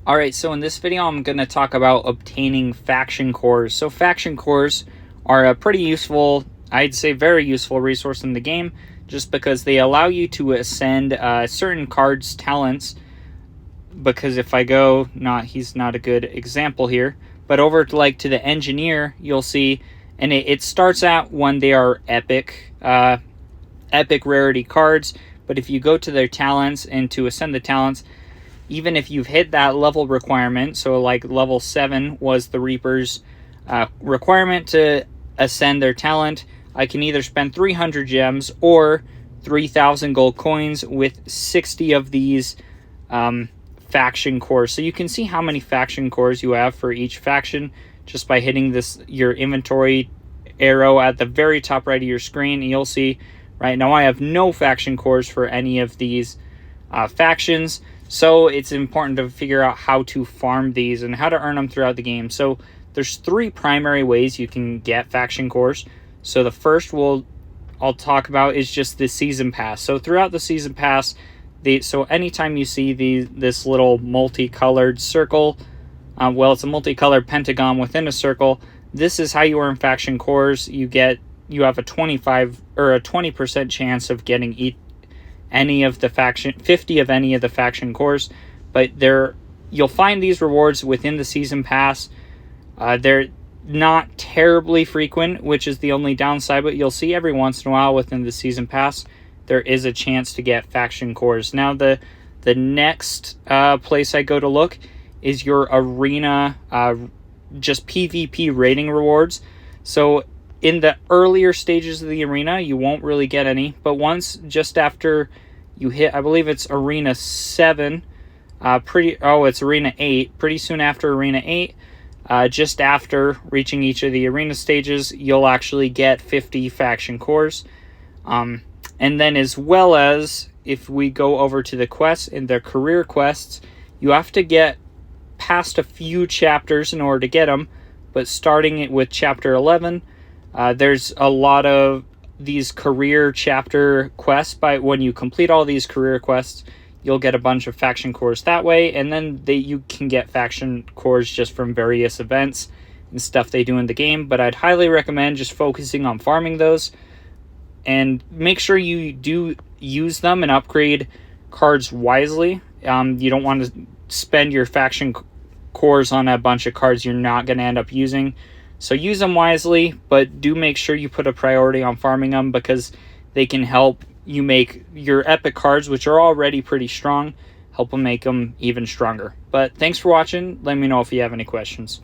Alright, so in this video I'm going to talk about obtaining faction cores. So faction cores are a pretty useful, I'd say very useful resource in the game, just because they allow you to ascend certain cards' talents. Because if I go, he's not a good example here, but over to the engineer, you'll see, and it starts out when they are epic rarity cards, but if you go to their talents and to ascend the talents, even if you've hit that level requirement, so like level 7 was the Reaper's requirement to ascend their talent, I can either spend 300 gems or 3,000 gold coins with 60 of these faction cores. So you can see how many faction cores you have for each faction just by hitting your inventory arrow at the very top right of your screen, and you'll see right now I have no faction cores for any of these factions. So it's important to figure out how to farm these and how to earn them throughout the game. So there's 3 primary ways you can get faction cores. So the first I'll talk about is just the season pass. So throughout the season pass, so anytime you see this little multicolored circle, it's a multicolored pentagon within a circle. This is how you earn faction cores. You have a 20% chance of getting any of the 50 of any of the faction cores, but you'll find these rewards within the season pass. They're not terribly frequent, which is the only downside, but you'll see every once in a while within the season pass there is a chance to get faction cores. Now the next place I go to look is your arena just PvP rating rewards. So in the earlier stages of the arena, you won't really get any, but just after you hit, I believe it's Arena 7, it's Arena 8, pretty soon after Arena 8, just after reaching each of the arena stages, you'll actually get 50 faction cores. And then as well as, if we go over to the quests and their career quests, you have to get past a few chapters in order to get them, but starting with chapter 11, there's a lot of these career chapter quests. When you complete all these career quests, you'll get a bunch of faction cores that way, and then you can get faction cores just from various events and stuff they do in the game. But I'd highly recommend just focusing on farming those, and make sure you do use them and upgrade cards wisely. You don't want to spend your faction cores on a bunch of cards you're not going to end up using. So use them wisely, but do make sure you put a priority on farming them, because they can help you make your epic cards, which are already pretty strong, help them make them even stronger. But thanks for watching. Let me know if you have any questions.